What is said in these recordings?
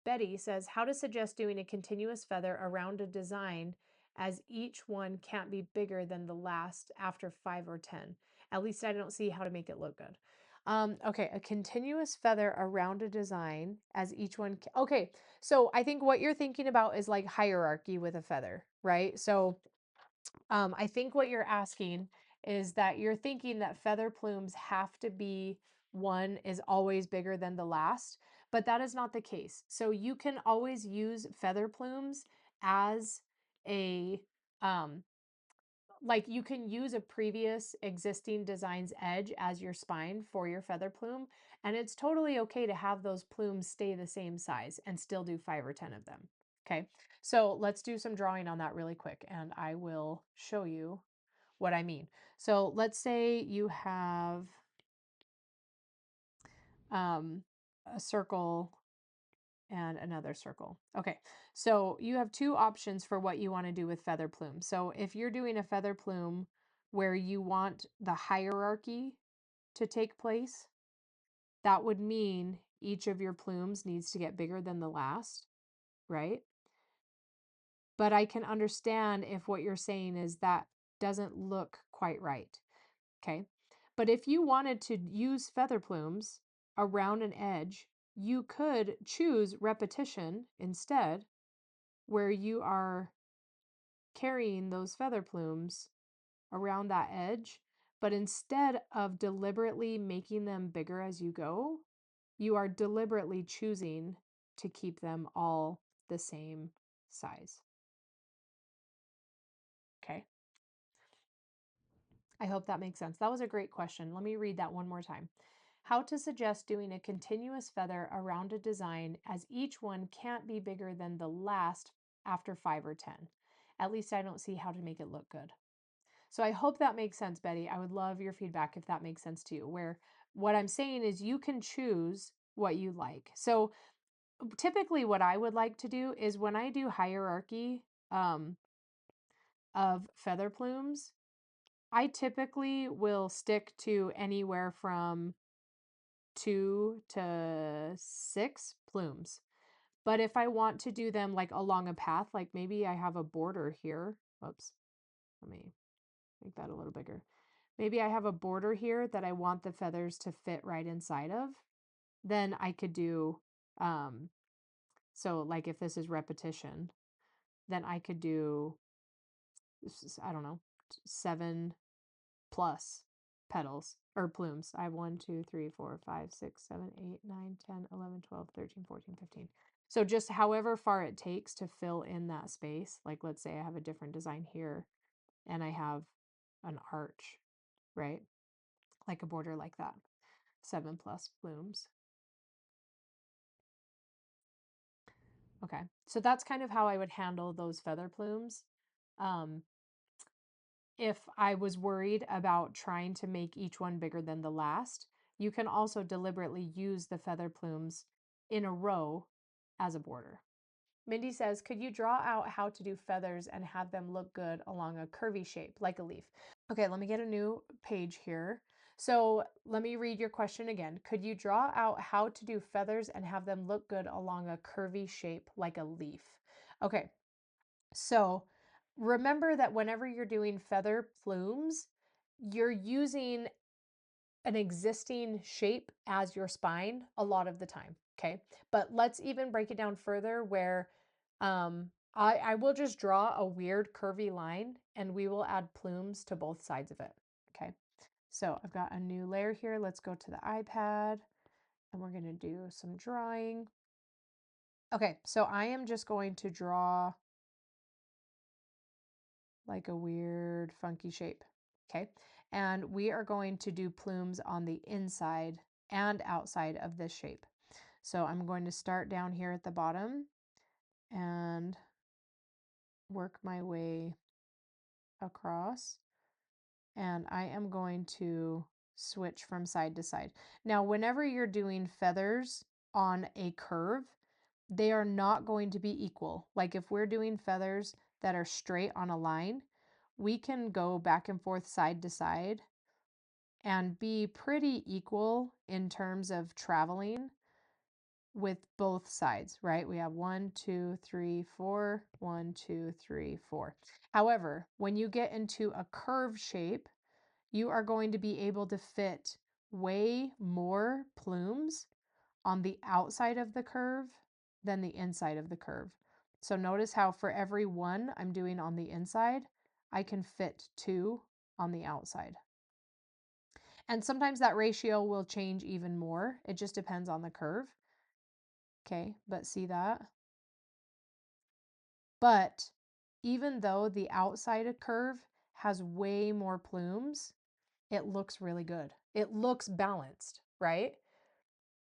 Betty says, how to suggest doing a continuous feather around a design as each one can't be bigger than the last after 5 or 10. At least I don't see how to make it look good. Okay, a continuous feather around a design as each one. Okay, so I think what you're thinking about is like hierarchy with a feather, right? So I think what you're asking is that you're thinking that feather plumes have to be one is always bigger than the last, but that is not the case. So you can always use feather plumes as a like you can use a previous existing design's edge as your spine for your feather plume, and it's totally okay to have those plumes stay the same size and still do 5 or 10 of them. Okay, so let's do some drawing on that really quick and I will show you what I mean. So let's say you have a circle and another circle. Okay, so you have two options for what you want to do with feather plume. So if you're doing a feather plume where you want the hierarchy to take place, that would mean each of your plumes needs to get bigger than the last, right? But I can understand if what you're saying is that doesn't look quite right. Okay. But if you wanted to use feather plumes around an edge, you could choose repetition instead, where you are carrying those feather plumes around that edge. But instead of deliberately making them bigger as you go, you are deliberately choosing to keep them all the same size. Okay. I hope that makes sense. That was a great question. Let me read that one more time. How to suggest doing a continuous feather around a design as each one can't be bigger than the last after 5 or 10. At least I don't see how to make it look good. So I hope that makes sense, Betty. I would love your feedback if that makes sense to you, where what I'm saying is you can choose what you like. So typically what I would like to do is when I do hierarchy of feather plumes, I typically will stick to anywhere from 2 to 6 plumes. But if I want to do them like along a path, like maybe I have a border here. Oops, let me make that a little bigger. Maybe I have a border here that I want the feathers to fit right inside of. Then I could do, so like if this is repetition, then I could do, I don't know, 7 plus petals or plumes. I have 1, 2, 3, 4, 5, 6, 7, 8, 9, 10, 11, 12, 13, 14, 15. So just however far it takes to fill in that space. Like let's say I have a different design here and I have an arch, right? Like a border like that. 7 plus plumes. Okay. So that's kind of how I would handle those feather plumes. Um, if I was worried about trying to make each one bigger than the last, you can also deliberately use the feather plumes in a row as a border. Mindy says, could you draw out how to do feathers and have them look good along a curvy shape like a leaf? Okay, let me get a new page here. So let me read your question again. Could you draw out how to do feathers and have them look good along a curvy shape like a leaf? Okay, so remember that whenever you're doing feather plumes, you're using an existing shape as your spine a lot of the time. Okay. But let's even break it down further where I will just draw a weird curvy line and we will add plumes to both sides of it. Okay. So I've got a new layer here. Let's go to the iPad and we're going to do some drawing. Okay. So I am just going to draw like a weird funky shape. Okay. And we are going to do plumes on the inside and outside of this shape. So I'm going to start down here at the bottom and work my way across. And I am going to switch from side to side. Now, whenever you're doing feathers on a curve, they are not going to be equal. Like if we're doing feathers that are straight on a line, we can go back and forth side to side and be pretty equal in terms of traveling. with both sides, right? We have 1, 2, 3, 4, 1, 2, 3, 4. However, when you get into a curve shape, you are going to be able to fit way more plumes on the outside of the curve than the inside of the curve. So notice how for every one I'm doing on the inside, I can fit 2 on the outside. And sometimes that ratio will change even more. It just depends on the curve. Okay, but see that? But even though the outside curve has way more plumes, it looks really good. It looks balanced, right?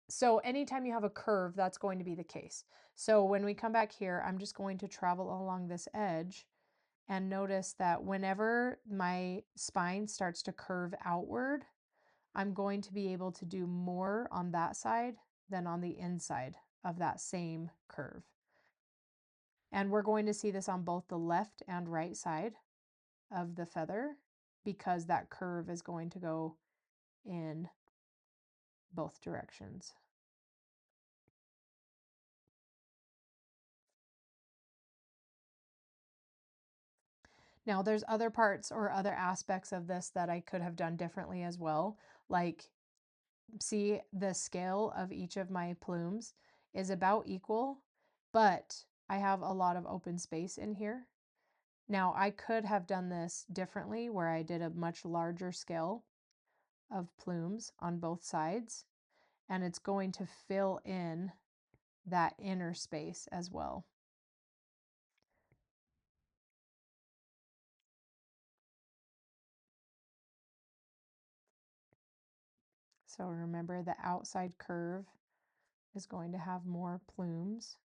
So anytime you have a curve, that's going to be the case. So when we come back here, I'm just going to travel along this edge and notice that whenever my spine starts to curve outward, I'm going to be able to do more on that side than on the inside of that same curve. And we're going to see this on both the left and right side of the feather because that curve is going to go in both directions. Now, there's other parts or other aspects of this that I could have done differently as well. Like, see, the scale of each of my plumes is about equal, but I have a lot of open space in here. Now, I could have done this differently where I did a much larger scale of plumes on both sides, and it's going to fill in that inner space as well. So remember, the outside curve is going to have more plumes.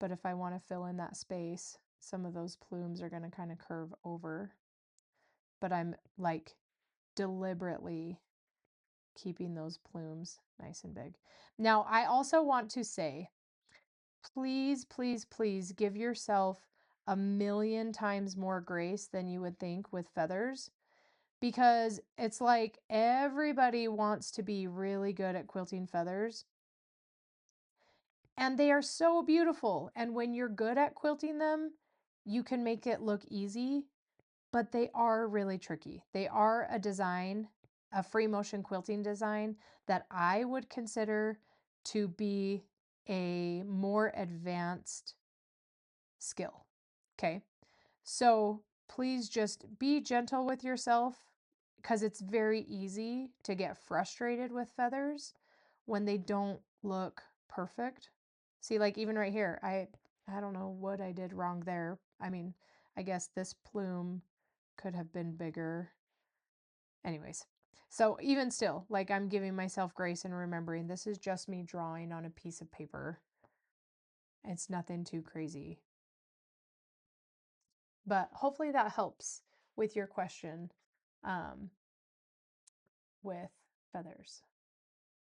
But if I want to fill in that space, some of those plumes are going to kind of curve over. But I'm like deliberately keeping those plumes nice and big. Now, I also want to say, please, please, please give yourself a million times more grace than you would think with feathers, because it's like everybody wants to be really good at quilting feathers, and they are so beautiful. And when you're good at quilting them, you can make it look easy, but they are really tricky. They are a design, a free motion quilting design that I would consider to be a more advanced skill. Okay. So please just be gentle with yourself, because it's very easy to get frustrated with feathers when they don't look perfect. See, like even right here, I don't know what I did wrong there. I mean, I guess this plume could have been bigger. Anyways, so even still, like I'm giving myself grace and remembering this is just me drawing on a piece of paper. It's nothing too crazy. But hopefully that helps with your question with feathers.